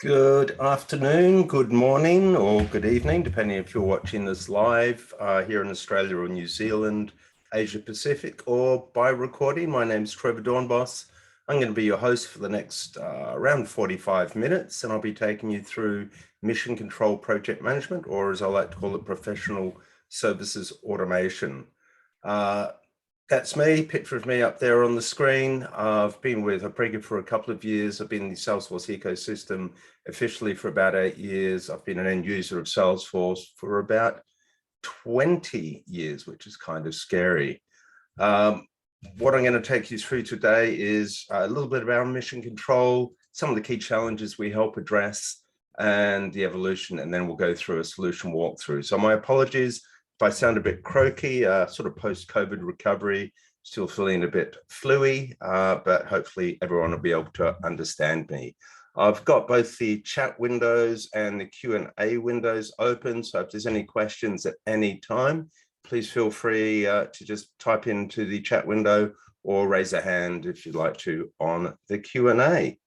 Good afternoon, good morning, or good evening, depending if you're watching this live here in Australia or New Zealand, Asia Pacific, or by recording. My name's Trevor Doornbos. I'm going to be your host for the next around 45 minutes, and I'll be taking you through mission control project management, or as I like to call it, professional services automation. That's me, picture of me up there on the screen. I've been with Apriga for a couple of years. I've been in the Salesforce ecosystem officially for about 8 years. I've been an end user of Salesforce for about 20 years, which is kind of scary. What I'm going to take you through today is a little bit about mission control, some of the key challenges we help address, and the evolution, and then we'll go through a solution walkthrough. So my apologies if I sound a bit croaky, sort of post-COVID recovery, still feeling a bit fluey, but hopefully everyone will be able to understand me. I've got both the chat windows and the Q&A windows open, so if there's any questions at any time, please feel free to just type into the chat window or raise a hand if you'd like to on the Q&A.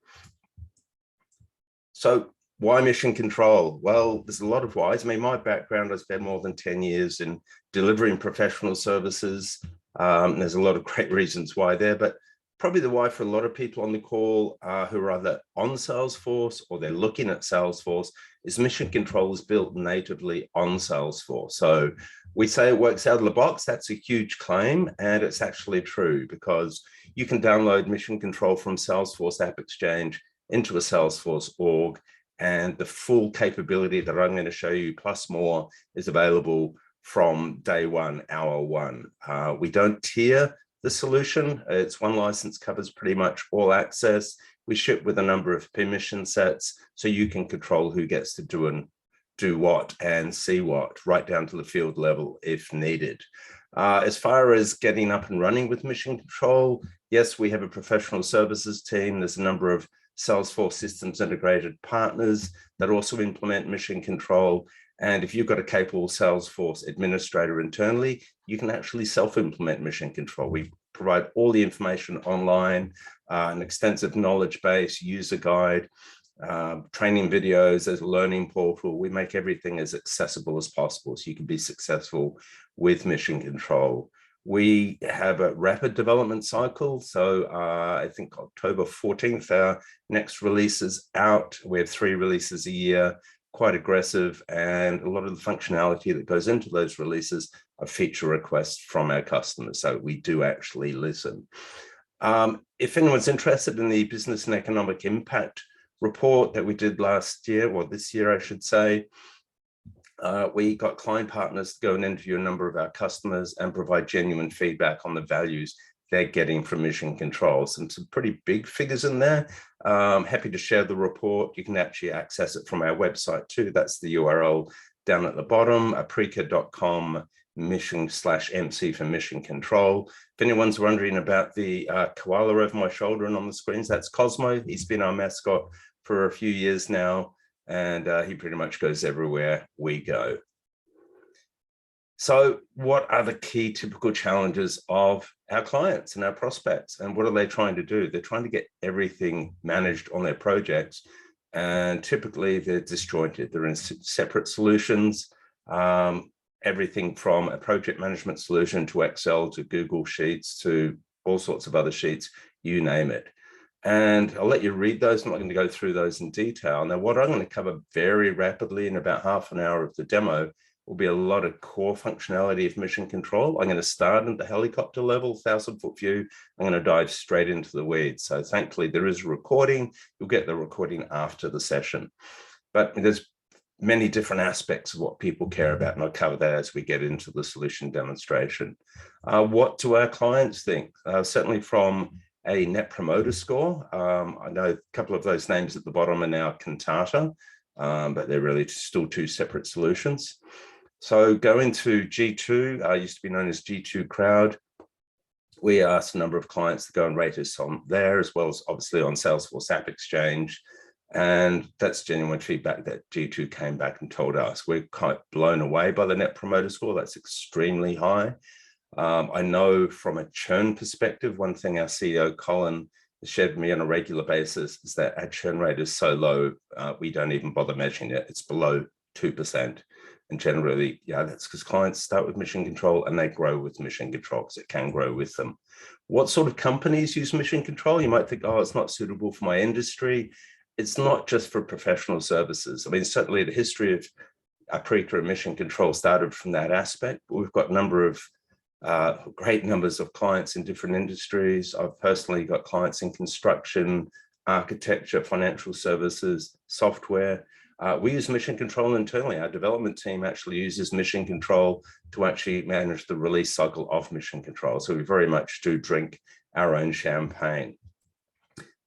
So why mission control? Well, there's a lot of whys. I mean, my background, I spent more than 10 years in delivering professional services. There's a lot of great reasons why there, but probably the why for a lot of people on the call who are either on Salesforce or they're looking at Salesforce is mission control is built natively on Salesforce. So we say it works out of the box. That's a huge claim, and it's actually true because you can download mission control from Salesforce App Exchange into a Salesforce org, and the full capability that I'm going to show you plus more is available from day one, hour one. We don't tier the solution. It's one license covers pretty much all access. We ship with a number of permission sets so you can control who gets to do what and see what, right down to the field level if needed. As far as getting up and running with mission control, yes, we have a professional services team. There's a number of Salesforce systems integrated partners that also implement mission control. And if you've got a capable Salesforce administrator internally, you can actually self-implement mission control. We provide all the information online, an extensive knowledge base, user guide, training videos, there's a learning portal. We make everything as accessible as possible so you can be successful with mission control. We have a rapid development cycle. So I think October 14th, our next release is out. We have 3 releases a year, quite aggressive. And a lot of the functionality that goes into those releases are feature requests from our customers. So we do actually listen. If anyone's interested in the business and economic impact report that we did last year, or this year, I should say, we got client partners to go and interview a number of our customers and provide genuine feedback on the values they're getting from mission control. Some pretty big figures in there. Happy to share the report. You can actually access it from our website too. That's the URL down at the bottom, apriga.com mission/MC for mission control. If anyone's wondering about the koala over my shoulder and on the screens, that's Cosmo. He's been our mascot for a few years now, and he pretty much goes everywhere we go. So what are the key typical challenges of our clients and our prospects, and what are they trying to do? They're trying to get everything managed on their projects, and typically they're disjointed. They're in separate solutions, everything from a project management solution to Excel to Google Sheets to all sorts of other sheets, you name it. And I'll let you read those. I'm not going to go through those in detail. Now, what I'm going to cover very rapidly in about half an hour of the demo will be a lot of core functionality of mission control. I'm going to start at the helicopter level, 1,000-foot view. I'm going to dive straight into the weeds. So thankfully, there is a recording. You'll get the recording after the session. But there's many different aspects of what people care about, and I'll cover that as we get into the solution demonstration. What do our clients think? Certainly from a net promoter score. I know a couple of those names at the bottom are now Cantata, but they're really still 2 separate solutions. So going to G2, used to be known as G2 Crowd. We asked a number of clients to go and rate us on there, as well as obviously on Salesforce App Exchange. And that's genuine feedback that G2 came back and told us. We're quite blown away by the net promoter score. That's extremely high. I know from a churn perspective, one thing our CEO Colin shared with me on a regular basis is that our churn rate is so low, we don't even bother measuring it. It's below 2%. And generally, yeah, that's because clients start with mission control and they grow with mission control because it can grow with them. What sort of companies use mission control? You might think, oh, it's not suitable for my industry. It's not just for professional services. I mean, certainly the history of Aprika and mission control started from that aspect, but we've got a number of great numbers of clients in different industries. I've personally got clients in construction, architecture, financial services, software. We use mission control internally. Our development team actually uses mission control to actually manage the release cycle of mission control. So we very much do drink our own champagne.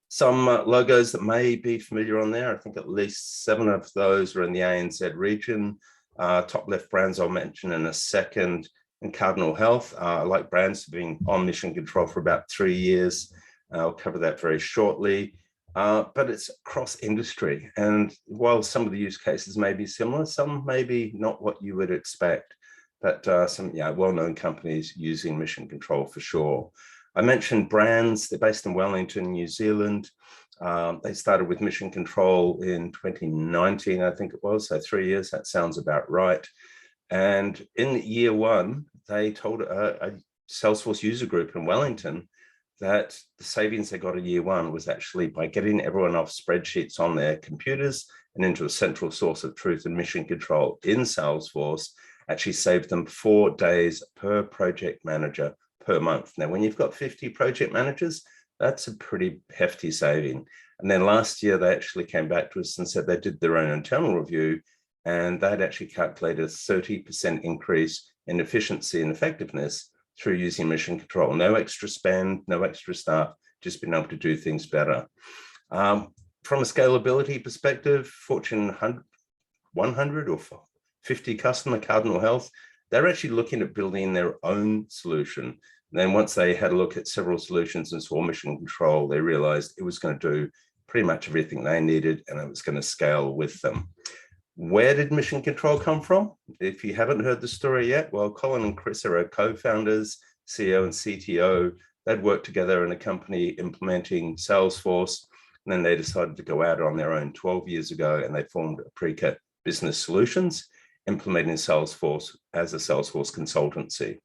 Some logos that may be familiar on there, I think at least 7 of those are in the ANZ region. Top left brands I'll mention in a second. And Cardinal Health, I like brands have been on mission control for about 3 years. I'll cover that very shortly. But it's across industry. And while some of the use cases may be similar, some may be not what you would expect. But some well-known companies using mission control for sure. I mentioned brands, they're based in Wellington, New Zealand. They started with mission control in 2019, I think it was, so 3 years, that sounds about right. And in year 1, they told a Salesforce user group in Wellington that the savings they got in year 1 was actually by getting everyone off spreadsheets on their computers and into a central source of truth and mission control in Salesforce, actually saved them 4 days per project manager per month. Now, when you've got 50 project managers, that's a pretty hefty saving. And then last year, they actually came back to us and said they did their own internal review, and they'd actually calculated a 30% increase in efficiency and effectiveness through using mission control. No extra spend, no extra staff, just being able to do things better. From a scalability perspective, Fortune 100 or 50 customer, Cardinal Health, they're actually looking at building their own solution. And then once they had a look at several solutions and saw mission control, they realized it was going to do pretty much everything they needed and it was going to scale with them. Where did mission control come from? If you haven't heard the story yet, well, Colin and Chris are our co-founders, CEO and CTO. They'd worked together in a company implementing Salesforce, and then they decided to go out on their own 12 years ago, and they formed Aprika Business Solutions, implementing Salesforce as a Salesforce consultancy.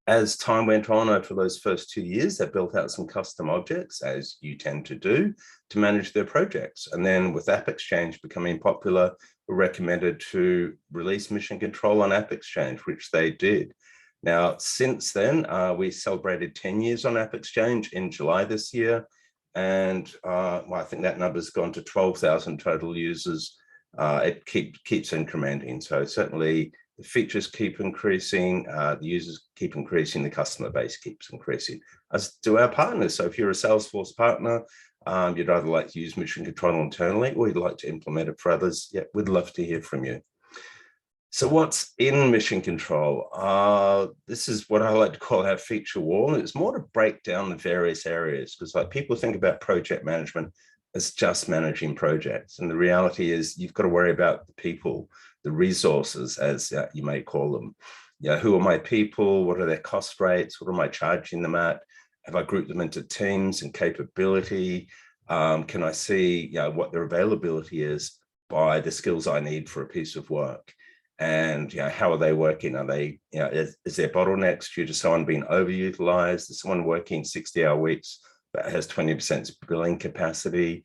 As time went on over those first 2 years, they built out some custom objects, as you tend to do, to manage their projects. And then with AppExchange becoming popular, we recommended to release mission control on AppExchange, which they did. Now, since then, we celebrated 10 years on AppExchange in July this year. And well, I think that number's gone to 12,000 total users. It keeps incrementing. So certainly, the features keep increasing, the users keep increasing, the customer base keeps increasing, as do our partners. So if you're a Salesforce partner, you'd either like to use mission control internally or you'd like to implement it for others, yeah, we'd love to hear from you. So what's in mission control? This is what I like to call our feature wall. It's more to break down the various areas because like people think about project management as just managing projects. And the reality is you've got to worry about the people, the resources, as you may call them. Yeah, who are my people? What are their cost rates? What am I charging them at? Have I grouped them into teams and capability? Can I see what their availability is by the skills I need for a piece of work? And how are they working? Are they, is there bottlenecks due to someone being overutilized? Is someone working 60-hour weeks that has 20% billing capacity?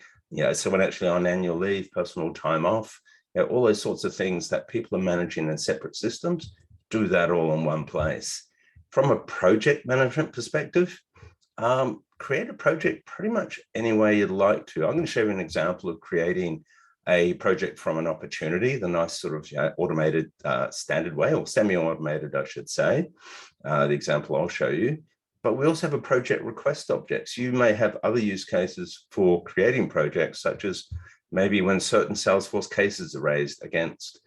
Someone actually on annual leave, personal time off? All those sorts of things that people are managing in separate systems, do that all in one place. From a project management perspective, create a project pretty much any way you'd like to. I'm going to show you an example of creating a project from an opportunity, the nice sort of automated standard way, or semi-automated, I should say, the example I'll show you. But we also have a project request objects. You may have other use cases for creating projects, such as maybe when certain Salesforce cases are raised against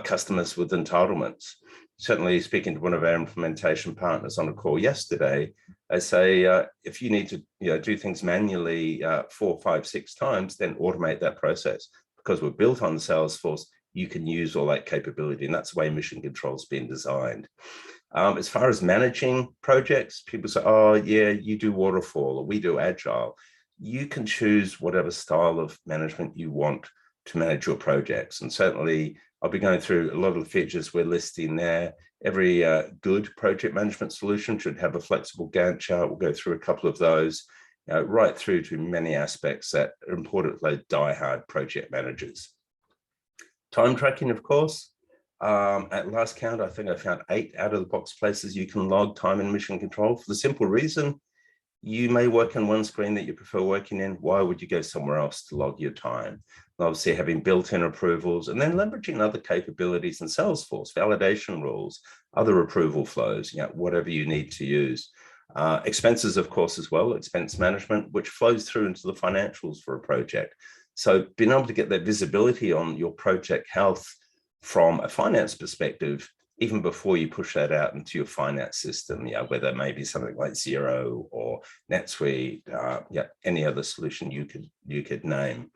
customers with entitlements. Certainly speaking to one of our implementation partners on a call yesterday, they say, if you need to do things manually 4, 5, 6 times, then automate that process. Because we're built on Salesforce, you can use all that capability. And that's the way mission control's been designed. As far as managing projects, people say, oh, yeah, you do waterfall or we do agile. You can choose whatever style of management you want to manage your projects. And certainly I'll be going through a lot of the features we're listing there. Every good project management solution should have a flexible Gantt chart. We'll go through a couple of those, right through to many aspects that are important for die-hard project managers. Time tracking, of course. At last count, I think I found 8 out-of-the-box places you can log time and mission control for the simple reason you may work on one screen that you prefer working in. Why would you go somewhere else to log your time? And obviously, having built-in approvals and then leveraging other capabilities in Salesforce, validation rules, other approval flows, whatever you need to use. Expenses, of course, as well, expense management, which flows through into the financials for a project. So being able to get that visibility on your project health from a finance perspective, even before you push that out into your finance system, whether it may be something like Xero or NetSuite, any other solution you could name.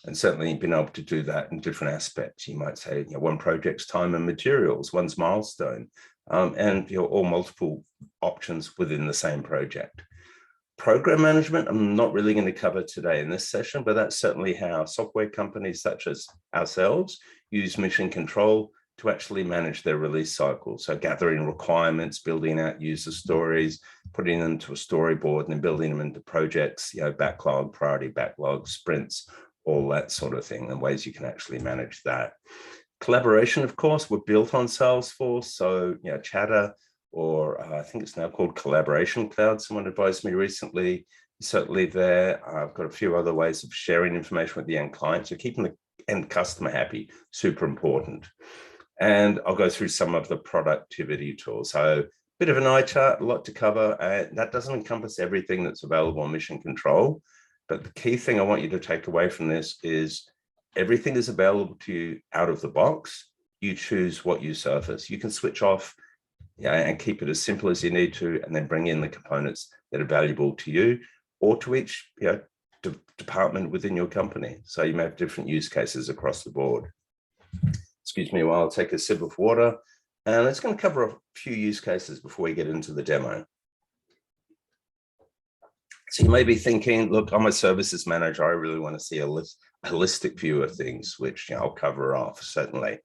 And certainly being able to do that in different aspects. You might say, one project's time and materials, one's milestone, and all multiple options within the same project. Program management, I'm not really going to cover today in this session, but that's certainly how software companies such as ourselves use mission control to actually manage their release cycle. So gathering requirements, building out user stories, putting them to a storyboard and then building them into projects, backlog, priority backlog, sprints, all that sort of thing, and ways you can actually manage that. Collaboration, of course, we're built on Salesforce. So, Chatter, or I think it's now called Collaboration Cloud. Someone advised me recently, certainly there. I've got a few other ways of sharing information with the end client. So keeping the end customer happy, super important. And I'll go through some of the productivity tools. So a bit of an eye chart, a lot to cover. That doesn't encompass everything that's available on mission control. But the key thing I want you to take away from this is everything is available to you out of the box. You choose what you surface. You can switch off and keep it as simple as you need to, and then bring in the components that are valuable to you or to each department within your company. So you may have different use cases across the board. Excuse me while I take a sip of water. And it's going to cover a few use cases before we get into the demo. So you may be thinking, look, I'm a services manager. I really want to see a holistic view of things, which I'll cover off, certainly.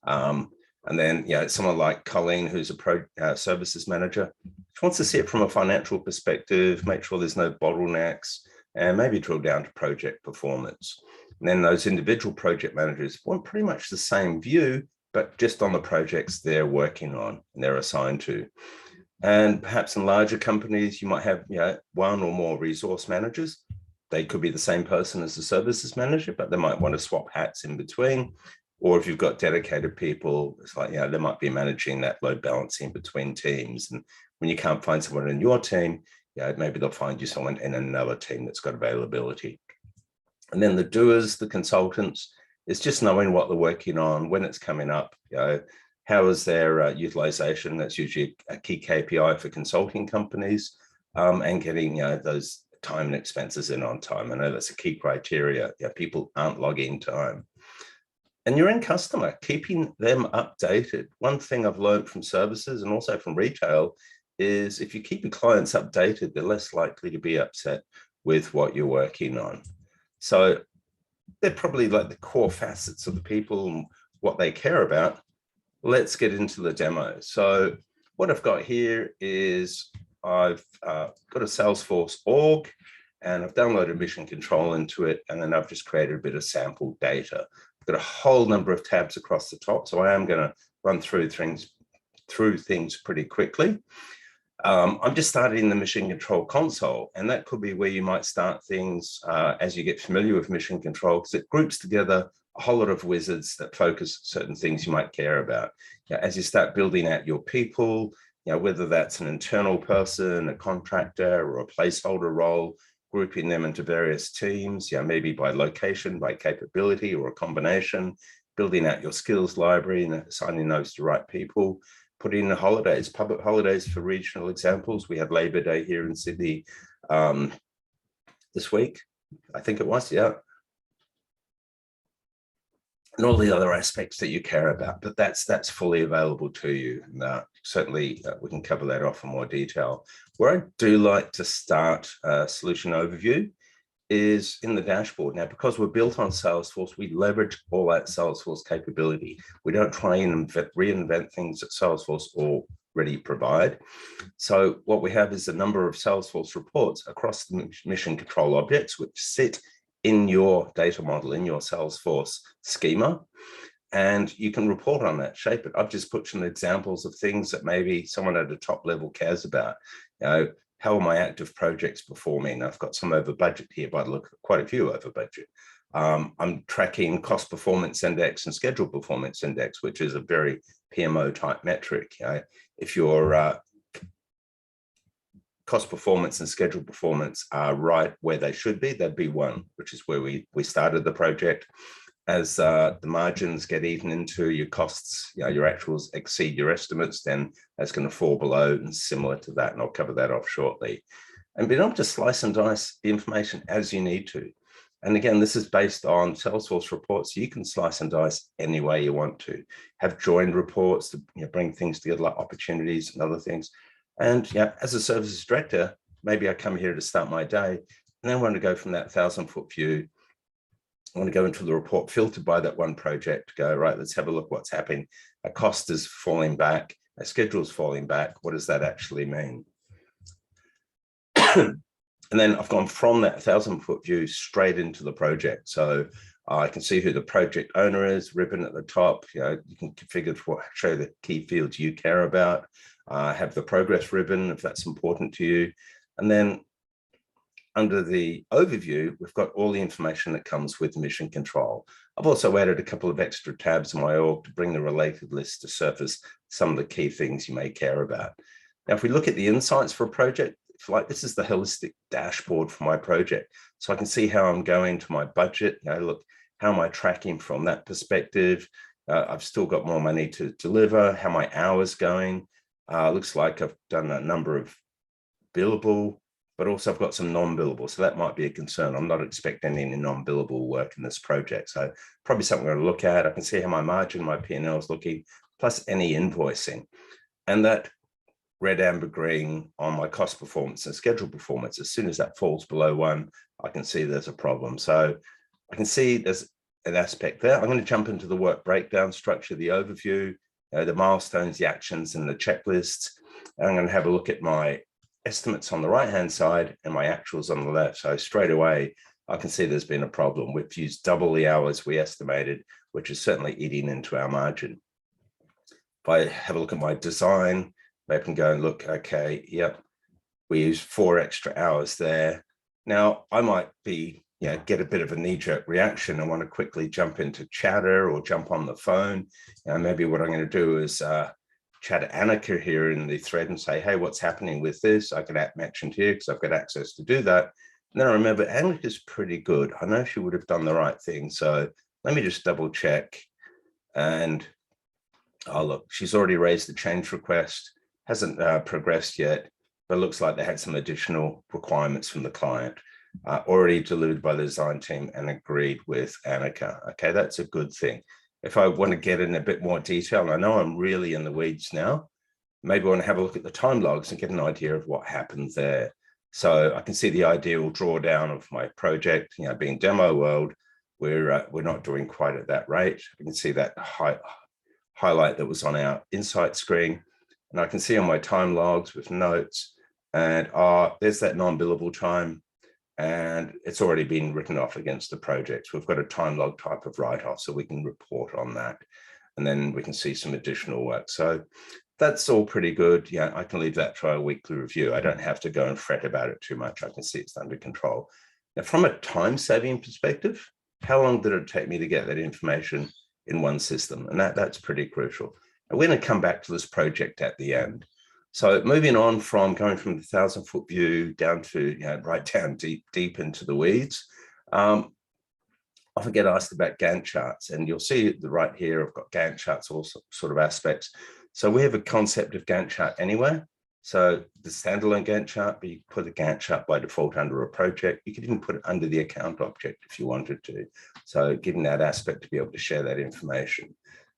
And then, someone like Colleen, who's a services manager, she wants to see it from a financial perspective, make sure there's no bottlenecks, and maybe drill down to project performance. And then those individual project managers want pretty much the same view, but just on the projects they're working on and they're assigned to. And perhaps in larger companies, you might have one or more resource managers. They could be the same person as the services manager, but they might want to swap hats in between. Or if you've got dedicated people, it's like, they might be managing that load balancing between teams. And when you can't find someone in your team, maybe they'll find you someone in another team that's got availability. And then the doers, the consultants, it's just knowing what they're working on, when it's coming up, how is their utilization? That's usually a key KPI for consulting companies, and getting those time and expenses in on time. I know that's a key criteria. People aren't logging time. And your end customer, keeping them updated. One thing I've learned from services and also from retail is if you keep your clients updated, they're less likely to be upset with what you're working on. So they're probably like the core facets of the people and what they care about. Let's get into the demo. So what I've got here is I've got a Salesforce org, and I've downloaded mission control into it, and then I've just created a bit of sample data. I've got a whole number of tabs across the top, so I am going to run through things pretty quickly. I'm just starting the mission control console, and that could be where you might start things as you get familiar with mission control, because it groups together a whole lot of wizards that focus certain things you might care about. As you start building out your people, whether that's an internal person, a contractor, or a placeholder role, grouping them into various teams, maybe by location, by capability, or a combination, building out your skills library and assigning those to right people, putting in the holidays, public holidays for regional examples. We had Labor Day here in Sydney this week, I think it was, and all the other aspects that you care about. But that's fully available to you. And certainly we can cover that off in more detail. Where I do like to start a solution overview is in the dashboard. Now, because we're built on Salesforce, we leverage all that Salesforce capability. We don't try and reinvent things that Salesforce already provide. So what we have is a number of Salesforce reports across the mission control objects, which sit in your data model, in your Salesforce schema, and you can report on that, shape it. I've just put some examples of things that maybe someone at a top level cares about. You know, how are my active projects performing? I've got some over budget here, but I look at quite a few over budget. I'm tracking cost performance index and schedule performance index, which is a very PMO type metric. You know, if your cost performance and schedule performance are right where they should be, that'd be 1, which is where we started the project. As the margins get eaten into, your costs, you know, your actuals exceed your estimates, then that's going to fall below, and similar to that, and I'll cover that off shortly. And being able to slice and dice the information as you need to. And again, this is based on Salesforce reports. You can slice and dice any way you want to. Have joined reports to, you know, bring things together like opportunities and other things. And yeah, as a services director, maybe I come here to start my day, and then I want to go from that 1,000-foot view. I want to go into the report filtered by that one project, go, right, let's have a look what's happening. A cost is falling back, a schedule is falling back. What does that actually mean? And then I've gone from that 1,000-foot view straight into the project. So I can see who the project owner is, ribbon at the top. You know, you can configure to show the key fields you care about. Have the progress ribbon if that's important to you. And then under the overview, we've got all the information that comes with mission control. I've also added a couple of extra tabs in my org to bring the related list to surface some of the key things you may care about. Now, if we look at the insights for a project, like this is the holistic dashboard for my project. So I can see how I'm going to my budget. You know, look, how am I tracking from that perspective? I've still got more money to deliver, how my hours going. Looks like I've done a number of billable, but also I've got some non-billable. So that might be a concern. I'm not expecting any non-billable work in this project. So probably something I'm going to look at. I can see how my margin, my P&L is looking, plus any invoicing. And that red, amber, green on my cost performance and schedule performance, as soon as that falls below 1, I can see there's a problem. So I can see there's an aspect there. I'm going to jump into the work breakdown structure, the overview, the milestones, the actions, and the checklists. And I'm going to have a look at my estimates on the right-hand side and my actuals on the left. So straight away, I can see there's been a problem. We've used double the hours we estimated, which is certainly eating into our margin. If I have a look at my design, I can go and look, okay, yep, we use 4 extra hours there. Now, I might be, you know, get a bit of a knee-jerk reaction. I want to quickly jump into chatter or jump on the phone. Maybe what I'm going to do is chat Annika here in the thread and say, hey, what's happening with this? I can mention here because I've got access to do that. And then I remember Annika's pretty good. I know she would have done the right thing. So let me just double check. And oh, look, she's already raised the change request. Hasn't progressed yet, but looks like they had some additional requirements from the client, already delivered by the design team and agreed with Annika. Okay, that's a good thing. If I want to get in a bit more detail, and I know I'm really in the weeds now, maybe I want to have a look at the time logs and get an idea of what happened there. So I can see the ideal drawdown of my project, you know, being demo world, we're not doing quite at that rate. I can see that highlight that was on our insight screen. And I can see on my time logs with notes, and there's that non-billable time, and it's already been written off against the project. We've got a time log type of write-off, so we can report on that. And then we can see some additional work. So that's all pretty good. Yeah, I can leave that for a weekly review. I don't have to go and fret about it too much. I can see it's under control. Now, from a time-saving perspective, how long did it take me to get that information in one system? And that's pretty crucial. We're going to come back to this project at the end. So moving on from going from the 1,000-foot view down to, you know, right down deep into the weeds, I often get asked about Gantt charts, and you'll see right here, I've got Gantt charts, all sort of aspects. So we have a concept of Gantt chart anywhere. So the standalone Gantt chart, but you put the Gantt chart by default under a project. You could even put it under the account object if you wanted to. So giving that aspect to be able to share that information.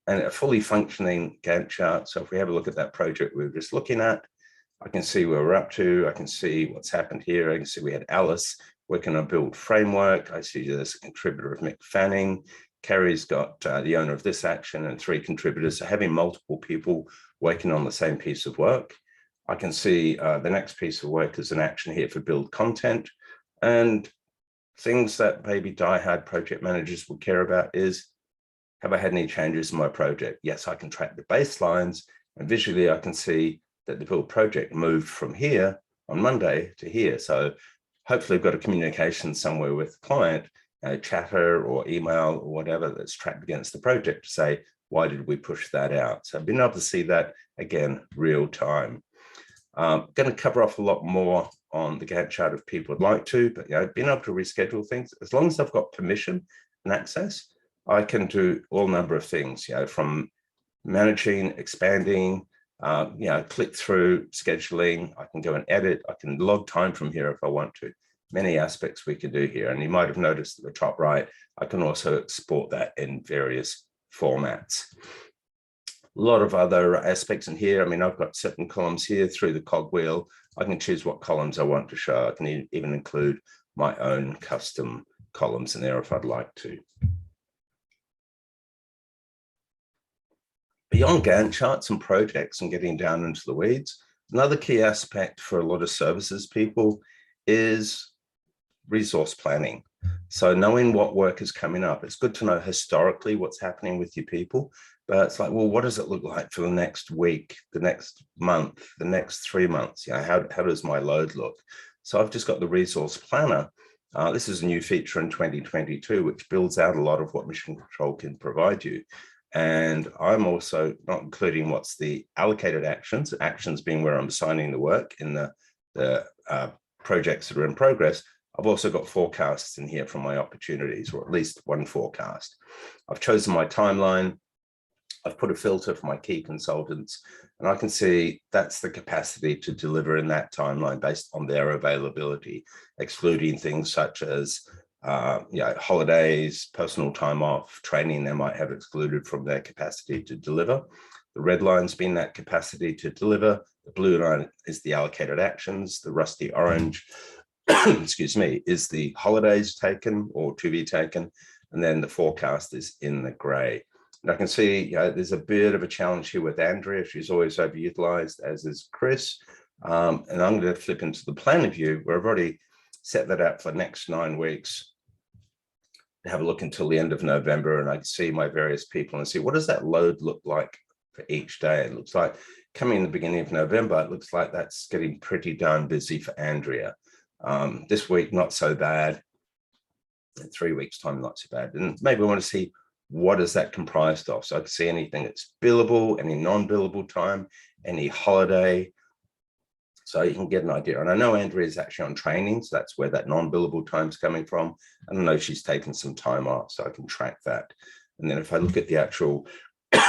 And a fully functioning Gantt chart. So if we have a look at that project we were just looking at, I can see where we're up to. I can see what's happened here. I can see we had Alice working on build framework. I see there's a contributor of Mick Fanning. Kerry's got the owner of this action and 3 contributors. So having multiple people working on the same piece of work. I can see the next piece of work is an action here for build content, and things that maybe diehard project managers would care about is, have I had any changes in my project? Yes, I can track the baselines, and visually I can see that the build project moved from here on Monday to here. So hopefully I've got a communication somewhere with the client, chatter or email or whatever that's tracked against the project to say, why did we push that out? So being able to see that again, real time. Going to cover off a lot more on the Gantt chart if people would like to, but being able to reschedule things, as long as I've got permission and access, I can do all number of things, from managing, expanding, click through, scheduling. I can go and edit. I can log time from here if I want to. Many aspects we can do here. And you might have noticed at the top right, I can also export that in various formats. A lot of other aspects in here. I mean, I've got certain columns here through the cogwheel. I can choose what columns I want to show. I can even include my own custom columns in there if I'd like to. Beyond Gantt charts and projects and getting down into the weeds, another key aspect for a lot of services people is resource planning. So knowing what work is coming up, it's good to know historically what's happening with your people, but it's like, well, what does it look like for the next week, the next month, the next 3 months? How does my load look? So I've just got the resource planner. This is a new feature in 2022, which builds out a lot of what Mission Control can provide you. And I'm also not including what's the allocated actions, actions being where I'm assigning the work in the projects that are in progress. I've also got forecasts in here from my opportunities, or at least one forecast. I've chosen my timeline. I've put a filter for my key consultants, and I can see that's the capacity to deliver in that timeline based on their availability, excluding things such as holidays, personal time off, training they might have excluded from their capacity to deliver. The red line's been that capacity to deliver. The blue line is the allocated actions. The rusty orange excuse me, is the holidays taken or to be taken, and then the forecast is in the gray. And I can see there's a bit of a challenge here with Andrea. She's always overutilized, as is Chris. And I'm going to flip into the planner view where I've already set that up for the next 9 weeks. Have a look until the end of November, and I can see my various people and see what does that load look like for each day. It looks like coming in the beginning of November, it looks like that's getting pretty darn busy for Andrea. This week, not so bad. In 3 weeks' time, not so bad. And maybe I want to see what is that comprised of. So I can see anything that's billable, any non-billable time, any holiday. So you can get an idea. And I know Andrea is actually on training, so that's where that non-billable time is coming from. And I know she's taken some time off, so I can track that. And then if I look at the actual,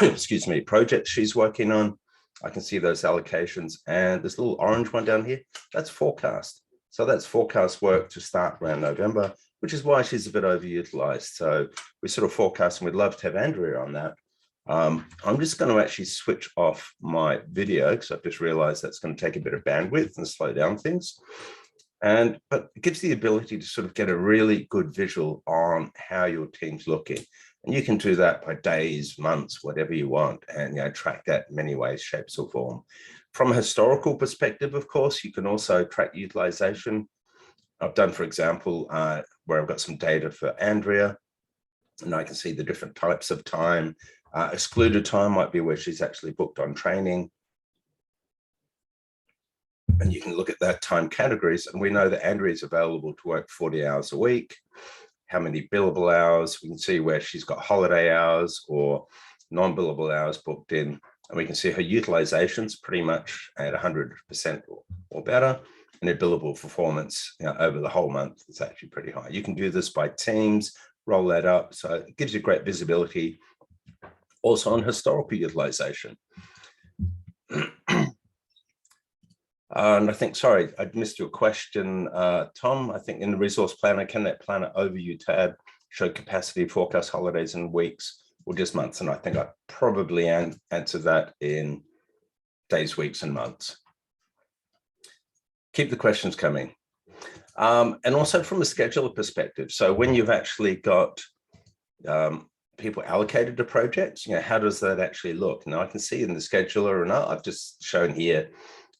excuse me, project she's working on, I can see those allocations. And this little orange one down here, that's forecast. So that's forecast work to start around November, which is why she's a bit overutilized. So we sort of forecast, and we'd love to have Andrea on that. I'm just going to actually switch off my video because I've just realized that's going to take a bit of bandwidth and slow down things. But it gives the ability to sort of get a really good visual on how your team's looking. And you can do that by days, months, whatever you want, and track that in many ways, shapes, or form. From a historical perspective, of course, you can also track utilization. I've done, for example, where I've got some data for Andrea, and I can see the different types of time. Excluded time might be where she's actually booked on training. And you can look at that time categories, and we know that Andrea is available to work 40 hours a week. How many billable hours? We can see where she's got holiday hours or non-billable hours booked in. And we can see her utilization's pretty much at 100% or better. And her billable performance over the whole month is actually pretty high. You can do this by teams, roll that up. So it gives you great visibility also on historical utilization. And I think, sorry, I missed your question, Tom. I think in the resource planner, can that planner overview tab show capacity, forecast, holidays and weeks, or just months? And I think I probably answered that in days, weeks and months. Keep the questions coming. And also from a scheduler perspective. So when you've actually got people allocated to projects, how does that actually look? Now I can see in the scheduler, and I've just shown here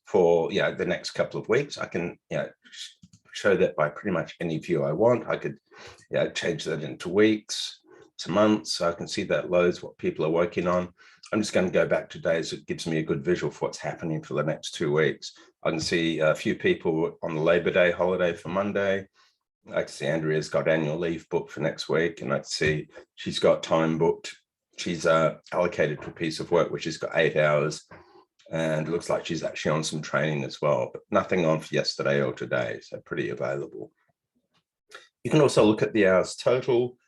for the next couple of weeks. I can show that by pretty much any view I want. I could change that into weeks to months, so I can see that loads what people are working on. I'm just going to go back to days. It gives me a good visual for what's happening for the next 2 weeks. I can see a few people on the Labor Day holiday for Monday. I can see Andrea's got annual leave booked for next week, and I can see she's got time booked. She's allocated to a piece of work which has got 8 hours, and it looks like she's actually on some training as well, but nothing on for yesterday or today, so pretty available. You can also look at the hours total.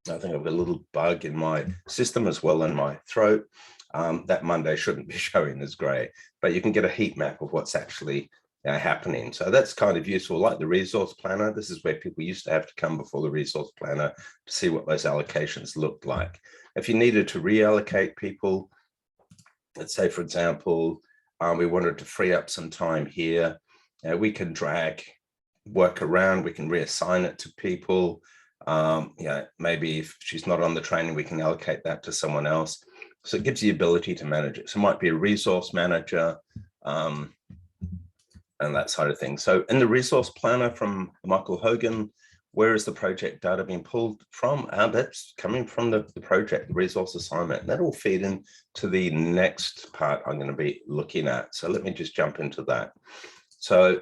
I think I've got a little bug in my system as well in my throat. That Monday shouldn't be showing as grey, but you can get a heat map of what's actually happening. So that's kind of useful, like the resource planner. This is where people used to have to come before the resource planner to see what those allocations looked like. If you needed to reallocate people, let's say, for example, we wanted to free up some time here, we can drag work around, we can reassign it to people. Maybe if she's not on the training, we can allocate that to someone else. So it gives you the ability to manage it. So it might be a resource manager and that side of things. So in the resource planner from Michael Hogan, where is the project data being pulled from? That's coming from the project, the resource assignment. And that will feed into the next part I'm going to be looking at. So let me just jump into that. So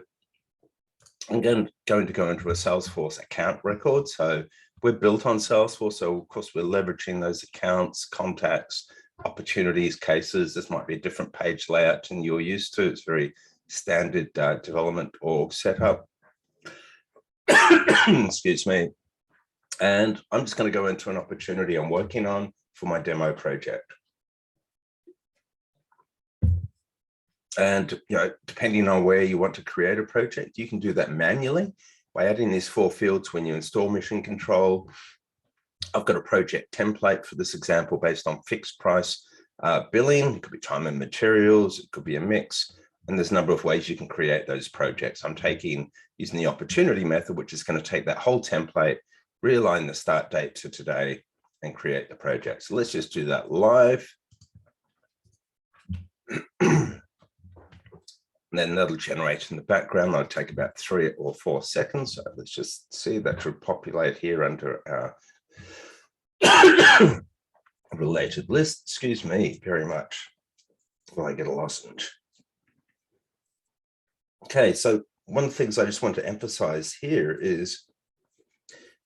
I'm going to go into a Salesforce account record. So we're built on Salesforce. So of course we're leveraging those accounts, contacts, opportunities, cases. This might be a different page layout than you're used to. It's very standard development org setup. Excuse me. And I'm just going to go into an opportunity I'm working on for my demo project. And depending on where you want to create a project, you can do that manually by adding these 4 fields when you install Mission Control. I've got a project template for this example based on fixed price billing. It could be time and materials, it could be a mix, and there's a number of ways you can create those projects. I'm using the opportunity method, which is going to take that whole template, realign the start date to today, and create the project. So let's just do that live. And then that'll generate in the background. That'll take about 3 or 4 seconds. So let's just see that should populate here under our related list. Excuse me very much while I get a lozenge. Okay, so one of the things I just want to emphasize here is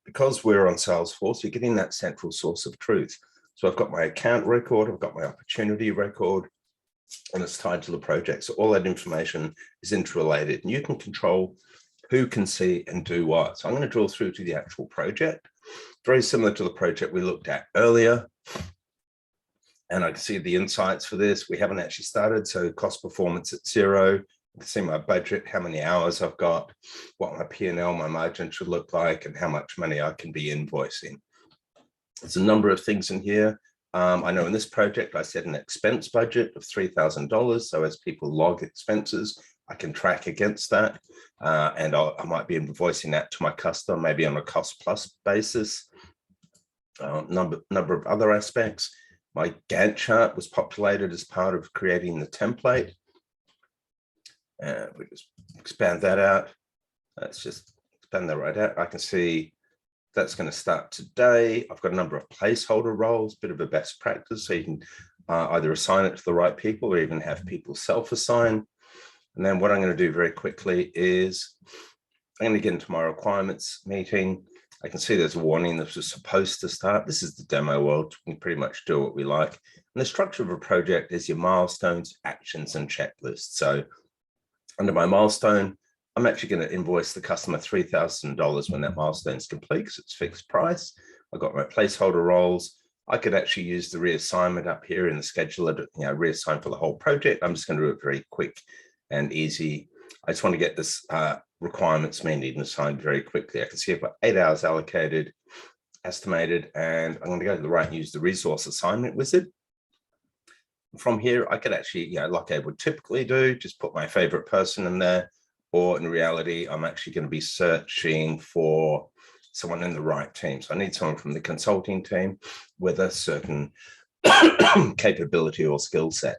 because we're on Salesforce, you're getting that central source of truth. So I've got my account record, I've got my opportunity record, and it's tied to the project. So all that information is interrelated, and you can control who can see and do what. So I'm going to drill through to the actual project, very similar to the project we looked at earlier. And I can see the insights for this. We haven't actually started, so cost performance at 0. I can see my budget, how many hours I've got, what my P&L, my margin should look like, and how much money I can be invoicing. There's a number of things in here. I know in this project, I set an expense budget of $3,000. So as people log expenses, I can track against that. And I might be invoicing that to my customer, maybe on a cost plus basis. Number of other aspects. My Gantt chart was populated as part of creating the template. We just expand that out. Let's just expand that right out. I can see that's going to start today. I've got a number of placeholder roles, bit of a best practice. So you can either assign it to the right people or even have people self-assign. And then what I'm going to do very quickly is I'm going to get into my requirements meeting. I can see there's a warning that was supposed to start. This is the demo world. We can pretty much do what we like. And the structure of a project is your milestones, actions, and checklists. So under my milestone, I'm actually going to invoice the customer $3,000 when that milestone is complete because it's fixed price. I've got my placeholder roles. I could actually use the reassignment up here in the scheduler to reassign for the whole project. I'm just going to do a very quick and easy. I just want to get this requirements meeting assigned very quickly. I can see I've got 8 hours allocated, estimated, and I'm going to go to the right and use the resource assignment wizard. From here, I could actually, like I would typically do, just put my favorite person in there, or in reality, I'm actually going to be searching for someone in the right team. So I need someone from the consulting team with a certain capability or skill set.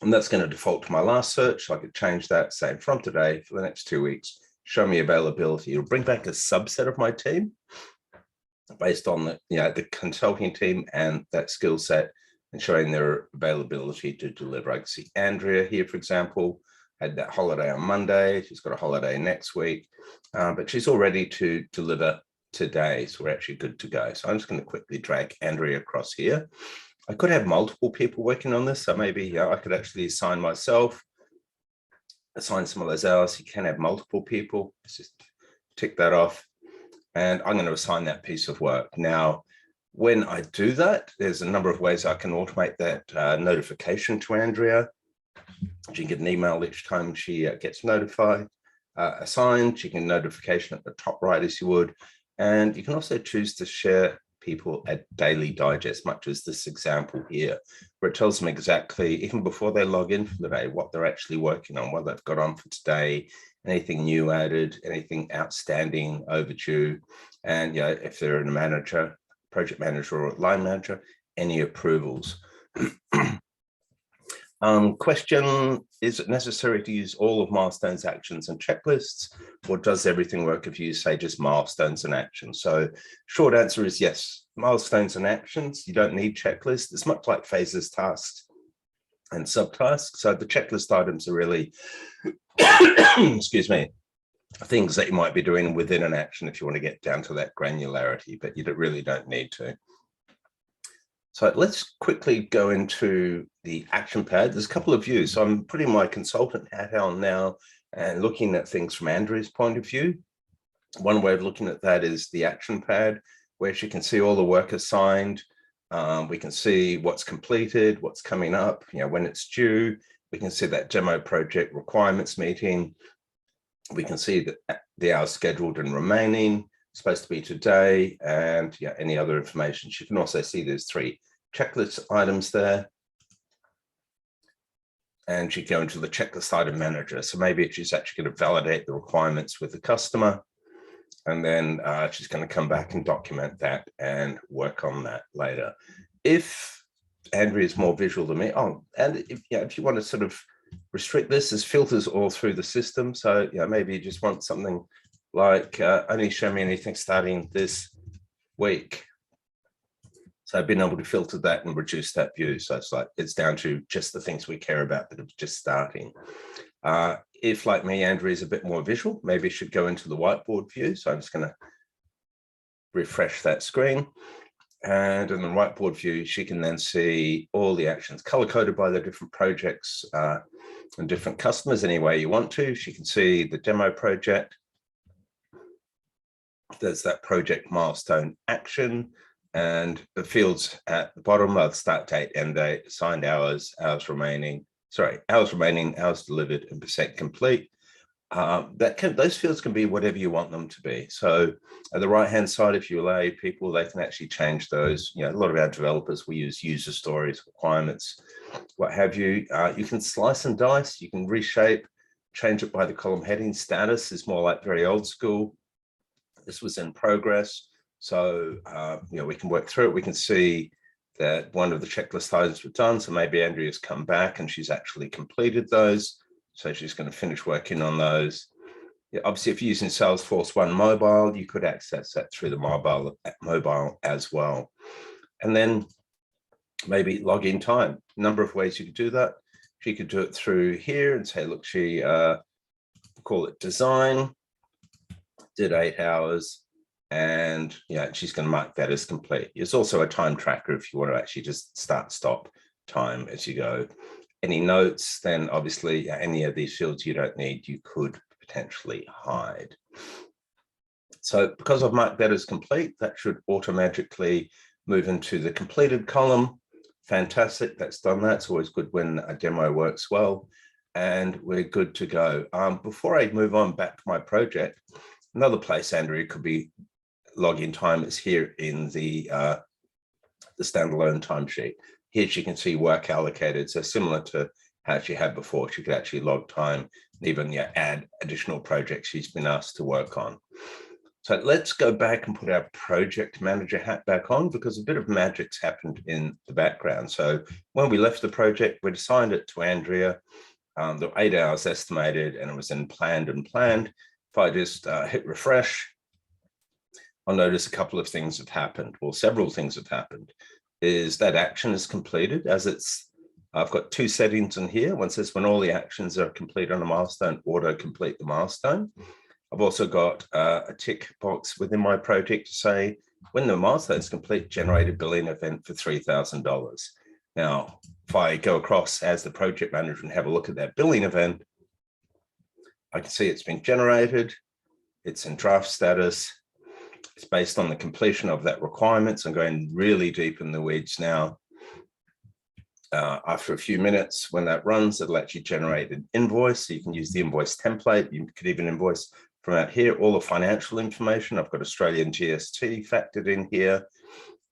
And that's going to default to my last search. So I could change that, say, from today for the next 2 weeks, show me availability. It'll bring back a subset of my team based on the consulting team and that skill set, and showing their availability to deliver. I can see Andrea here, for example, had that holiday on Monday. She's got a holiday next week, but she's all ready to deliver today. So we're actually good to go. So I'm just going to quickly drag Andrea across here. I could have multiple people working on this. So maybe I could actually assign myself, assign some of those hours. You can have multiple people. Let's just tick that off. And I'm going to assign that piece of work. Now, when I do that, there's a number of ways I can automate that notification to Andrea. She can get an email each time she gets notified, assigned. She can notification at the top right as you would. And you can also choose to share people at daily digest, much as this example here, where it tells them exactly, even before they log in for the day, what they're actually working on, what they've got on for today, anything new added, anything outstanding, overdue. And if they're a manager, project manager or line manager, any approvals. Question, is it necessary to use all of milestones, actions, and checklists, or does everything work if you use, say, just milestones and actions? So short answer is yes, milestones and actions. You don't need checklists. It's much like phases, tasks, and subtasks. So the checklist items are really, excuse me, things that you might be doing within an action if you want to get down to that granularity, but you really don't need to. So let's quickly go into the action pad. There's a couple of views. So I'm putting my consultant hat on now and looking at things from Andrea's point of view. One way of looking at that is the action pad, where she can see all the work assigned. We can see what's completed, what's coming up, when it's due. We can see that demo project requirements meeting. We can see that the hours scheduled and remaining, supposed to be today, and any other information. You can also see there's 3 checklist items there. And you go into the checklist item manager. So maybe she's actually going to validate the requirements with the customer. And then she's going to come back and document that and work on that later. If Andrea is more visual than me, and if you want to sort of restrict this, there's filters all through the system. So maybe you just want something like only show me anything starting this week. So I've been able to filter that and reduce that view. So it's down to just the things we care about that are just starting. If, like me, Andrea is a bit more visual, maybe you should go into the whiteboard view. So I'm just going to refresh that screen. And in the whiteboard view, she can then see all the actions color-coded by the different projects and different customers any way you want to. She can see the demo project. There's that project milestone action, and the fields at the bottom are the start date, end date, assigned hours, hours remaining, hours delivered, and percent complete. Those fields can be whatever you want them to be. So at the right-hand side, if you allow people, they can actually change those. A lot of our developers, we use user stories, requirements, what have you. You can slice and dice, you can reshape, change it by the column heading. Status is more like very old school. This was in progress. So, we can work through it. We can see that one of the checklist items were done. So maybe Andrea's come back and she's actually completed those. So she's going to finish working on those. Obviously, if you're using Salesforce One Mobile, you could access that through the mobile as well. And then maybe login time. A number of ways you could do that. She could do it through here and say, look, she call it design, did 8 hours, and she's going to mark that as complete. There's also a time tracker if you want to actually just stop time as you go. Any notes, then obviously any of these fields you don't need, you could potentially hide. So because I've marked that as complete, that should automatically move into the completed column. Fantastic, that's done that. It's always good when a demo works well. and we're good to go. Before I move on back to my project, another place, Andrea, could be login time is here in the standalone timesheet. Here she can see work allocated. So similar to how she had before, she could actually log time and even add additional projects she's been asked to work on. So let's go back and put our project manager hat back on, because a bit of magic's happened in the background. So when we left the project, we'd assigned it to Andrea. There were 8 hours estimated, and it was in planned and planned. If I just hit refresh, I'll notice a couple of things have happened. Well, several things have happened. Is that action is completed as I've got 2 settings in here. One says when all the actions are complete on a milestone, auto complete the milestone. I've also got a tick box within my project to say when the milestone is complete, generate a billing event for $3,000. Now, if I go across as the project manager and have a look at that billing event, I can see it's been generated. It's in draft status. It's based on the completion of that requirements. I'm going really deep in the weeds now. After a few minutes, when that runs, it'll actually generate an invoice. So you can use the invoice template. You could even invoice from out here, all the financial information. I've got Australian GST factored in here.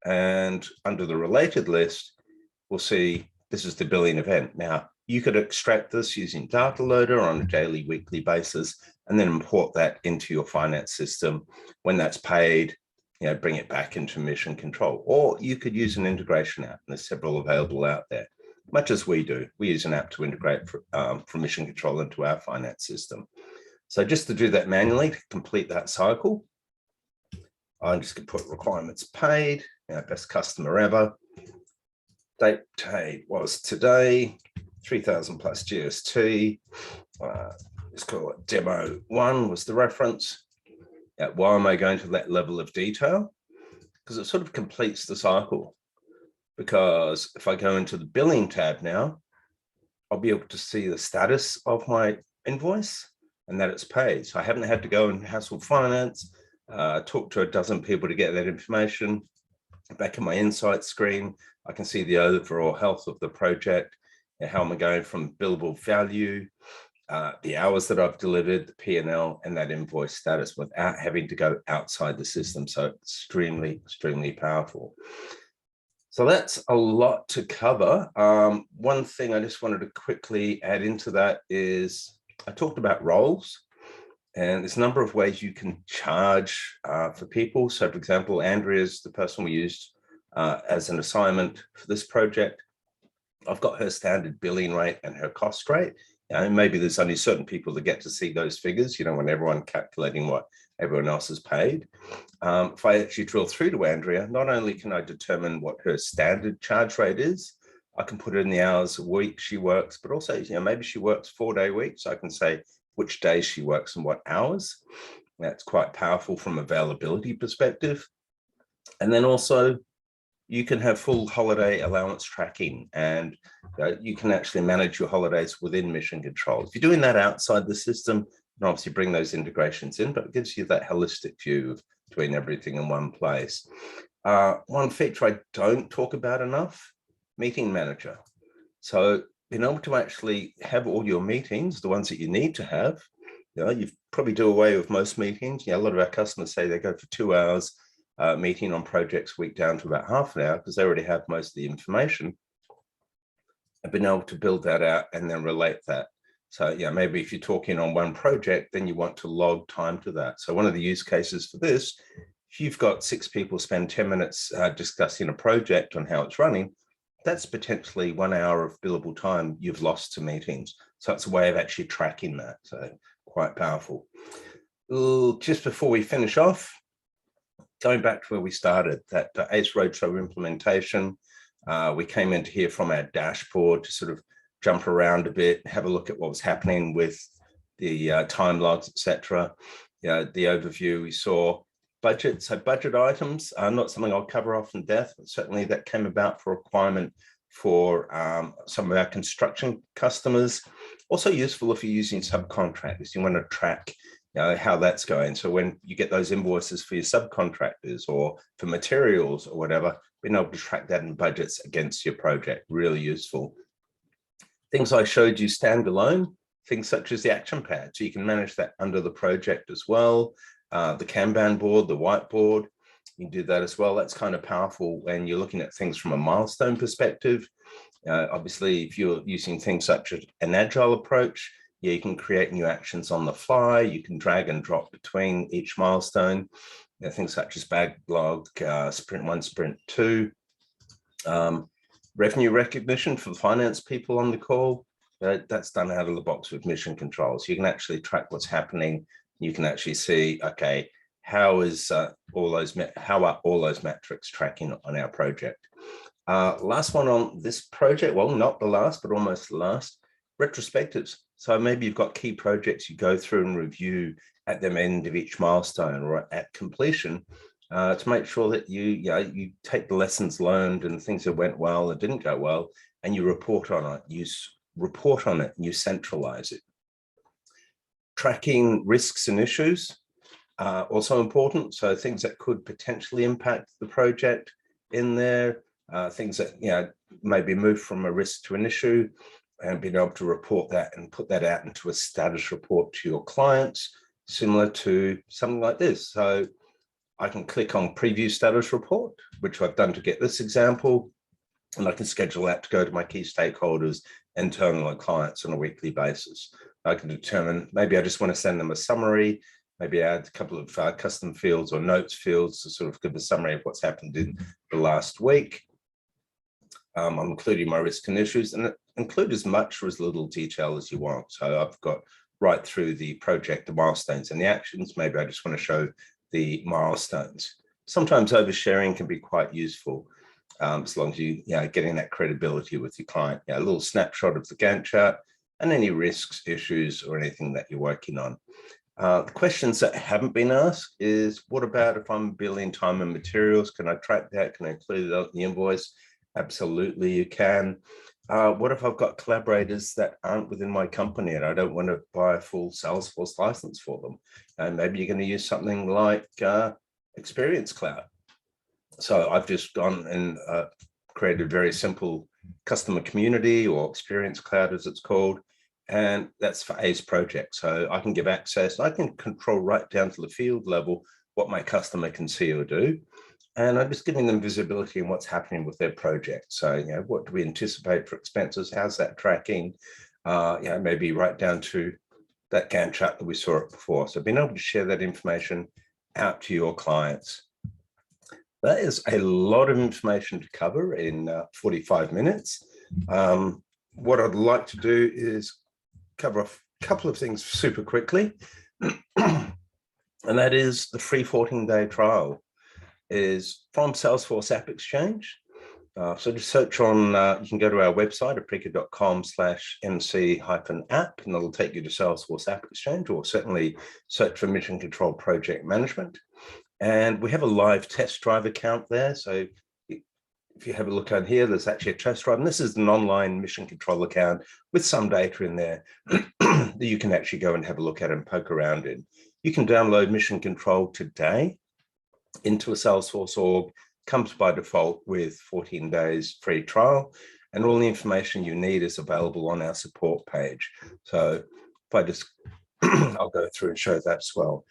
And under the related list, we'll see this is the billing event. Now, you could extract this using Data Loader on a daily, weekly basis, and then import that into your finance system. When that's paid, bring it back into Mission Control. Or you could use an integration app, and there's several available out there, much as we do. We use an app to integrate from Mission Control into our finance system. So just to do that manually, to complete that cycle, I'm just going to put requirements paid, best customer ever. Date paid was today, 3,000 plus GST. Let's call it demo 1 was the reference. Why am I going to that level of detail? Because it sort of completes the cycle. Because if I go into the billing tab now, I'll be able to see the status of my invoice and that it's paid. So I haven't had to go and hassle finance, talk to a dozen people to get that information. Back in my insight screen, I can see the overall health of the project, how am I going from billable value, the hours that I've delivered, the P&L, and that invoice status without having to go outside the system. So extremely, extremely powerful. So that's a lot to cover. One thing I just wanted to quickly add into that is I talked about roles, and there's a number of ways you can charge for people. So for example, Andrea is the person we used as an assignment for this project. I've got her standard billing rate and her cost rate. Maybe there's only certain people that get to see those figures, when everyone calculating what everyone else has paid. If I actually drill through to Andrea, not only can I determine what her standard charge rate is, I can put in the hours a week she works, but also, maybe she works 4-day weeks. So I can say which days she works and what hours. That's quite powerful from availability perspective. And then also, you can have full holiday allowance tracking, and you can actually manage your holidays within Mission Control. If you're doing that outside the system, you can obviously bring those integrations in, but it gives you that holistic view of doing everything in one place. One feature I don't talk about enough, Meeting Manager. So being able to actually have all your meetings, the ones that you need to have, you probably do away with most meetings. A lot of our customers say they go for 2 hours, meeting on projects week down to about half an hour because they already have most of the information. I've been able to build that out and then relate that. So maybe if you're talking on one project, then you want to log time to that. So one of the use cases for this, if you've got 6 people spend 10 minutes discussing a project on how it's running, that's potentially 1 hour of billable time you've lost to meetings. So it's a way of actually tracking that. So quite powerful. Just before we finish off, going back to where we started, that ACE Roadshow implementation, we came into here from our dashboard to sort of jump around a bit, have a look at what was happening with the time logs, etc. The overview, we saw budget. So budget items are not something I'll cover off in depth, but certainly that came about for a requirement for some of our construction customers. Also useful if you're using subcontractors. You want to track how that's going. So when you get those invoices for your subcontractors or for materials or whatever, being able to track that in budgets against your project, really useful. Things I showed you standalone, things such as the action pad. So you can manage that under the project as well. The Kanban board, the whiteboard, you can do that as well. That's kind of powerful when you're looking at things from a milestone perspective. Obviously, if you're using things such as an agile approach, yeah, you can create new actions on the fly. You can drag and drop between each milestone. Things such as backlog, sprint 1, sprint 2. Revenue recognition for the finance people on the call. That's done out of the box with mission control. So you can actually track what's happening. You can actually see, okay, how are all those metrics tracking on our project? Last one on this project, well, not the last, but almost the last, retrospectives. So maybe you've got key projects you go through and review at the end of each milestone or at completion to make sure that you take the lessons learned and things that went well, that didn't go well, and you report on it. You report on it and you centralize it. Tracking risks and issues are also important. So things that could potentially impact the project in there, things that maybe move from a risk to an issue, and being able to report that and put that out into a status report to your clients, similar to something like this. So I can click on preview status report, which I've done to get this example, and I can schedule that to go to my key stakeholders, internal and clients on a weekly basis. I can determine, maybe I just want to send them a summary, maybe add a couple of custom fields or notes fields to sort of give a summary of what's happened in the last week. I'm including my risk and issues, and include as much or as little detail as you want. So I've got right through the project, the milestones and the actions. Maybe I just want to show the milestones. Sometimes oversharing can be quite useful, as long as you getting that credibility with your client. A little snapshot of the Gantt chart and any risks, issues, or anything that you're working on. The questions that haven't been asked is, what about if I'm billing time and materials? Can I track that? Can I include it on the invoice? Absolutely, you can. What if I've got collaborators that aren't within my company and I don't want to buy a full Salesforce license for them? And maybe you're going to use something like Experience Cloud. So I've just gone and created a very simple customer community, or Experience Cloud as it's called, and that's for ACE project. So I can give access, I can control right down to the field level what my customer can see or do. And I'm just giving them visibility in what's happening with their project. So, what do we anticipate for expenses? How's that tracking? Maybe right down to that Gantt chart that we saw it before. So being able to share that information out to your clients. That is a lot of information to cover in 45 minutes. What I'd like to do is cover a couple of things super quickly. And that is the free 14-day trial is from Salesforce App Exchange. So just search on, you can go to our website, aprika.com/mc-app, and it'll take you to Salesforce App Exchange, or certainly search for Mission Control Project Management. And we have a live test drive account there. So if you have a look on here, there's actually a test drive. And this is an online Mission Control account with some data in there that you can actually go and have a look at and poke around in. You can download Mission Control today into a Salesforce org, comes by default with 14 days free trial, and all the information you need is available on our support page. So if I just, I'll go through and show that as well.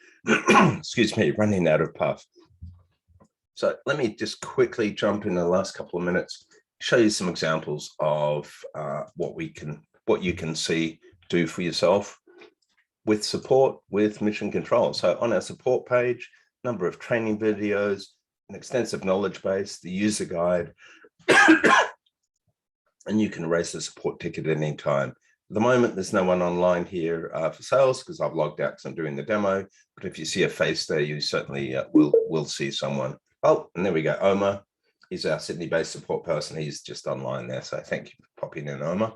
Excuse me, running out of puff. So let me just quickly jump in the last couple of minutes, show you some examples of what you can see do for yourself with support with Mission Control. So on our support page, number of training videos, an extensive knowledge base, the user guide, and you can raise the support ticket at any time. At the moment, there's no one online here for sales because I've logged out because I'm doing the demo. But if you see a face there, you certainly will see someone. Oh, and there we go, Omar. He's our Sydney-based support person. He's just online there. So thank you for popping in, Omar.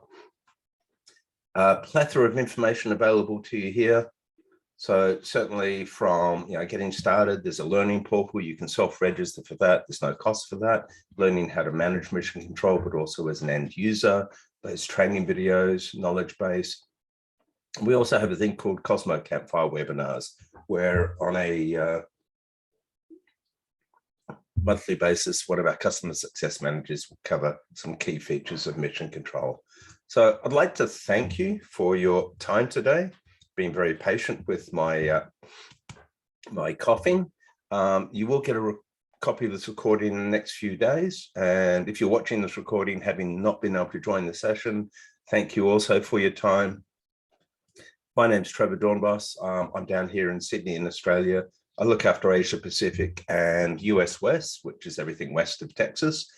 Plethora of information available to you here. So certainly from getting started, there's a learning portal. You can self-register for that. There's no cost for that. Learning how to manage Mission Control, but also as an end user. Those training videos, knowledge base. We also have a thing called Cosmo Campfire webinars, where on a monthly basis, one of our customer success managers will cover some key features of Mission Control. So I'd like to thank you for your time today, being very patient with my my coughing. You will get a copy of this recording in the next few days. And if you're watching this recording, having not been able to join the session, thank you also for your time. My name's Trevor Doornbos. I'm down here in Sydney in Australia. I look after Asia Pacific and US West, which is everything west of Texas.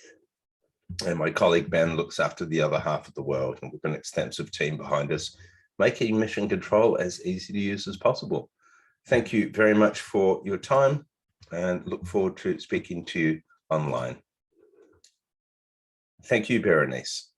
And my colleague Ben looks after the other half of the world. And we've got an extensive team behind us, making mission control as easy to use as possible. Thank you very much for your time and look forward to speaking to you online. Thank you, Berenice.